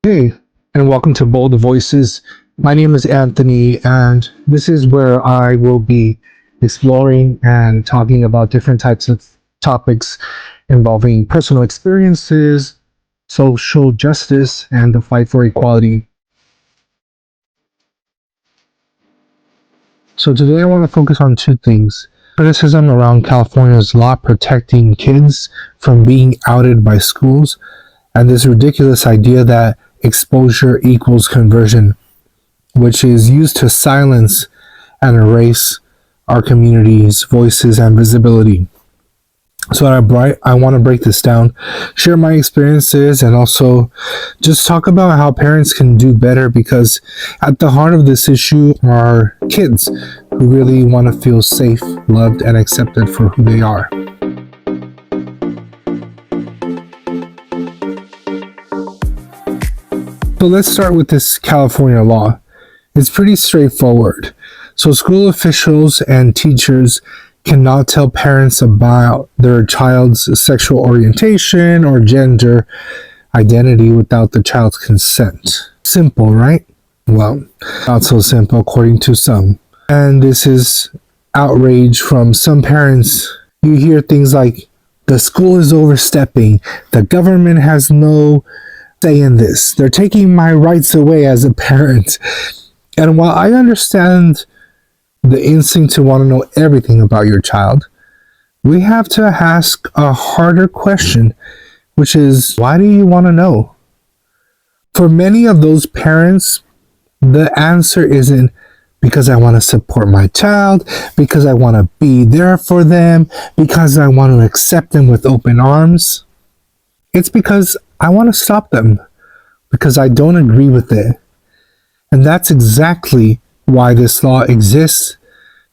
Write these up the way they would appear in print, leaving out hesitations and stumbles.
Hey, and welcome to Bold Voices. My name is Anthony, and this is where I will be exploring and talking about different types of topics involving personal experiences, social justice, and the fight for equality. So, today I want to focus on two things: criticism around California's law protecting kids from being outed by schools, and this ridiculous idea that exposure equals conversion, which is used to silence and erase our community's voices and visibility. So I want to break this down, share my experiences, and also just talk about how parents can do better, because at the heart of this issue are kids who really want to feel safe, loved, and accepted for who they are. So let's start with this California law. It's pretty straightforward. So school officials and teachers cannot tell parents about their child's sexual orientation or gender identity without the child's consent. Simple, right? Well, not so simple according to some. And this is outrage from some parents. You hear things like, the school is overstepping, the government has no say in this, they're taking my rights away as a parent. And while I understand the instinct to want to know everything about your child, we have to ask a harder question, which is, why do you want to know? For many of those parents, the answer isn't because I want to support my child, because I want to be there for them, because I want to accept them with open arms. It's because I want to stop them, because I don't agree with it. And that's exactly why this law exists,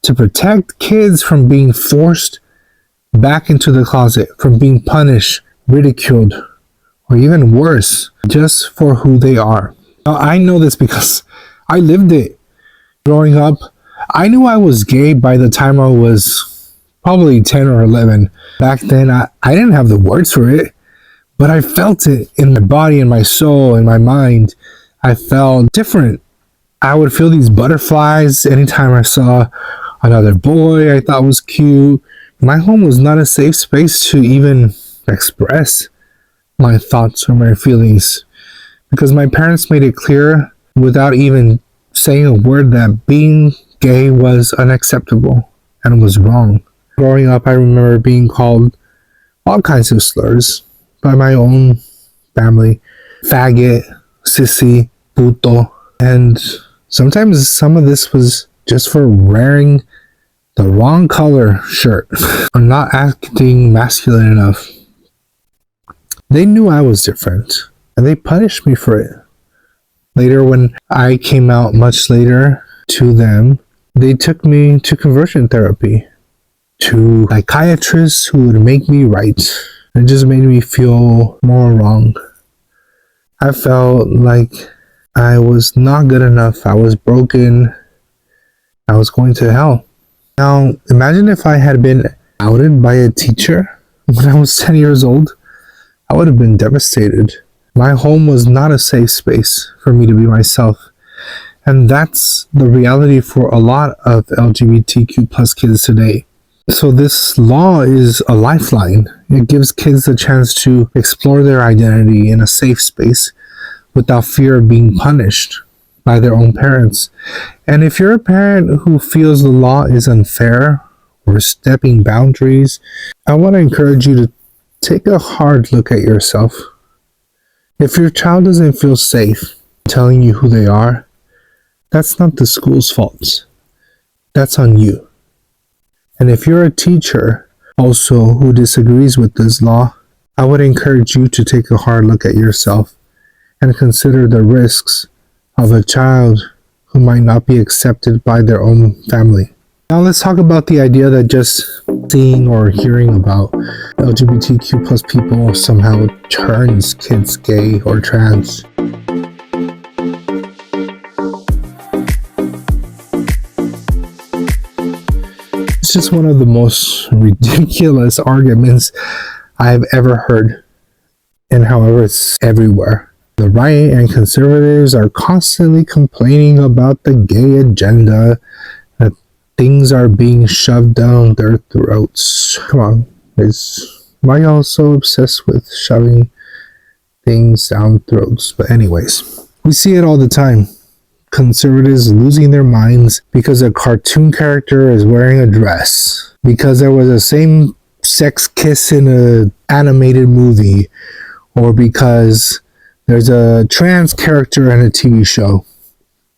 to protect kids from being forced back into the closet, from being punished, ridiculed, or even worse, just for who they are. Now, I know this because I lived it. Growing up, I knew I was gay by the time I was probably 10 or 11. Back then, I didn't have the words for it, but I felt it in my body, in my soul, in my mind. I felt different. I would feel these butterflies anytime I saw another boy I thought was cute. My home was not a safe space to even express my thoughts or my feelings, because my parents made it clear without even saying a word that being gay was unacceptable and was wrong. Growing up, I remember being called all kinds of slurs by my own family: faggot, sissy, puto. And sometimes some of this was just for wearing the wrong color shirt or not acting masculine enough. They knew I was different, and they punished me for it. Later, when I came out much later to them, they took me to conversion therapy, to psychiatrists who would make me right. It just made me feel more wrong. I felt like I was not good enough. I was broken. I was going to hell. Now, imagine if I had been outed by a teacher when I was 10 years old. I would have been devastated. My home was not a safe space for me to be myself. And that's the reality for a lot of LGBTQ plus kids today. So this law is a lifeline. It gives kids the chance to explore their identity in a safe space without fear of being punished by their own parents. And if you're a parent who feels the law is unfair or stepping boundaries, I want to encourage you to take a hard look at yourself. If your child doesn't feel safe telling you who they are, that's not the school's fault. That's on you. And if you're a teacher also who disagrees with this law, I would encourage you to take a hard look at yourself and consider the risks of a child who might not be accepted by their own family. Now let's talk about the idea that just seeing or hearing about LGBTQ plus people somehow turns kids gay or trans. It's just one of the most ridiculous arguments I've ever heard, and however, it's everywhere. The right and conservatives are constantly complaining about the gay agenda, that things are being shoved down their throats. Come on, why y'all so obsessed with shoving things down throats? But anyways, we see it all the time. Conservatives losing their minds because a cartoon character is wearing a dress, because there was a same-sex kiss in an animated movie, or because there's a trans character in a TV show.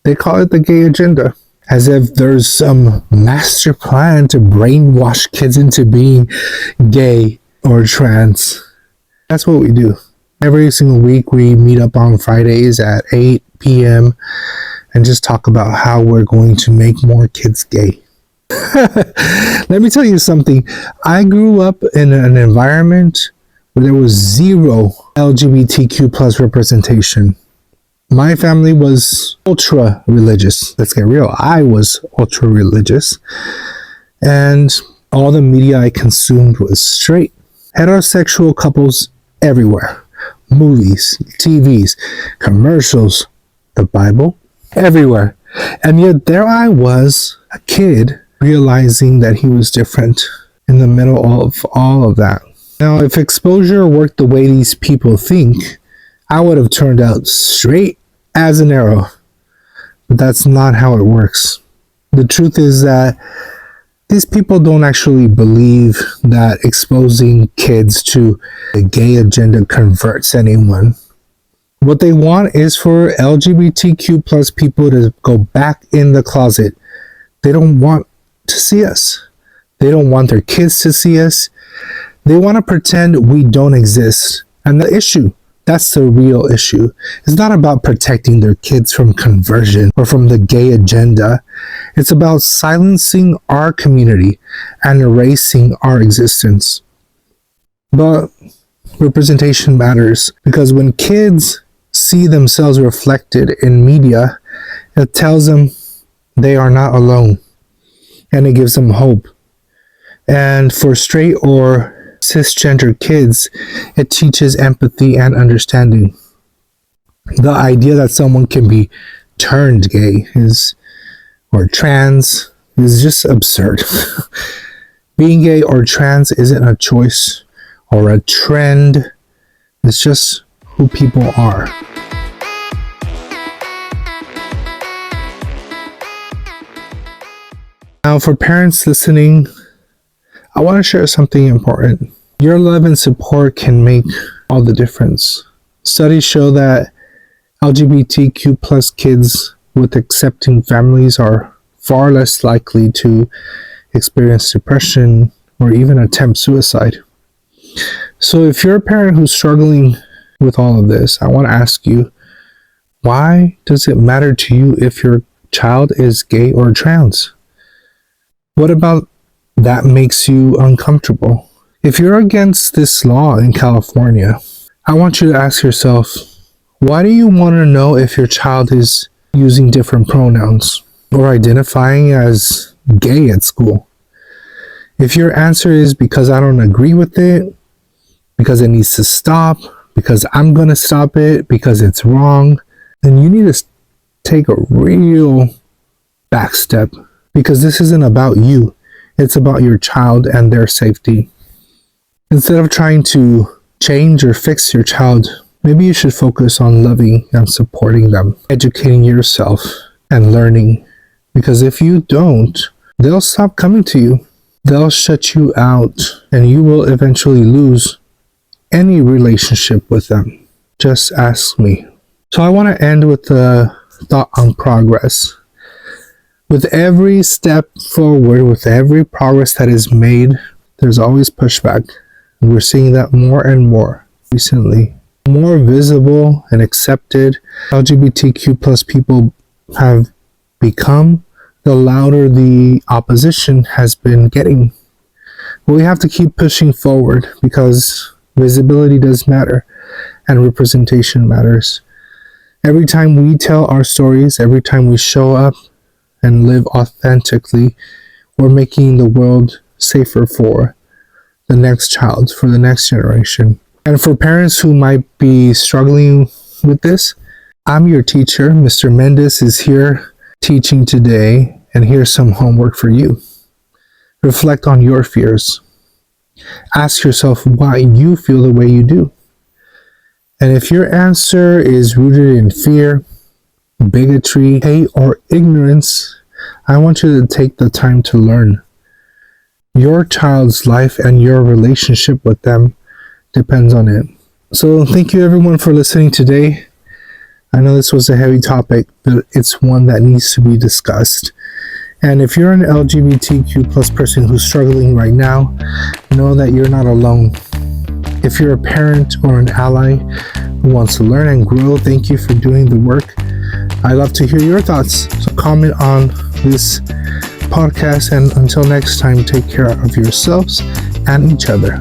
They call it the gay agenda, as if there's some master plan to brainwash kids into being gay or trans. That's what we do. Every single week we meet up on Fridays at 8 p.m. and just talk about how we're going to make more kids gay. Let me tell you something. I grew up in an environment where there was zero LGBTQ plus representation. My family was ultra religious. Let's get real. I was ultra religious. And all the media I consumed was straight. Heterosexual couples everywhere. Movies, TVs, commercials, the Bible, everywhere. And yet there I was, a kid, realizing that he was different in the middle of all of that. Now, if exposure worked the way these people think, I would have turned out straight as an arrow. But that's not how it works. The truth is that these people don't actually believe that exposing kids to the gay agenda converts anyone. What they want is for LGBTQ plus people to go back in the closet. They don't want to see us. They don't want their kids to see us. They want to pretend we don't exist. And that's the real issue. It's not about protecting their kids from conversion or from the gay agenda. It's about silencing our community and erasing our existence. But representation matters, because when kids see themselves reflected in media, it tells them they are not alone, and it gives them hope. And for straight or cisgender kids, it teaches empathy and understanding. The idea that someone can be turned gay or trans is just absurd. Being gay or trans isn't a choice or a trend. It's just who people are. Now, for parents listening, I want to share something important. Your love and support can make all the difference. Studies show that LGBTQ plus kids with accepting families are far less likely to experience depression or even attempt suicide. So if you're a parent who's struggling with all of this, I want to ask you, why does it matter to you if your child is gay or trans? What about that makes you uncomfortable? If you're against this law in California, I want you to ask yourself, why do you want to know if your child is using different pronouns or identifying as gay at school? If your answer is because I don't agree with it, because it needs to stop, because I'm going to stop it, because it's wrong, then you need to take a real back step, because this isn't about you. It's about your child and their safety. Instead of trying to change or fix your child, maybe you should focus on loving and supporting them, educating yourself and learning. Because if you don't, they'll stop coming to you. They'll shut you out, and you will eventually lose any relationship with them. Just ask me. So I want to end with a thought on progress. With every step forward, with every progress that is made, there's always pushback. And we're seeing that more and more recently. The more visible and accepted LGBTQ plus people have become, the louder the opposition has been getting. But we have to keep pushing forward, because visibility does matter and representation matters. Every time we tell our stories, every time we show up and live authentically, we're making the world safer for the next child, for the next generation. And for parents who might be struggling with this. I'm your teacher. Mr. Mendez is here teaching today, and here's some homework for you. Reflect on your fears. Ask yourself why you feel the way you do. And if your answer is rooted in fear, bigotry, hate, or ignorance, I want you to take the time to learn. Your child's life and your relationship with them depends on it. So thank you everyone for listening today. I know this was a heavy topic, but it's one that needs to be discussed. And if you're an LGBTQ plus person who's struggling right now, know that you're not alone. If you're a parent or an ally who wants to learn and grow, thank you for doing the work. I'd love to hear your thoughts. So comment on this podcast, and until next time, take care of yourselves and each other.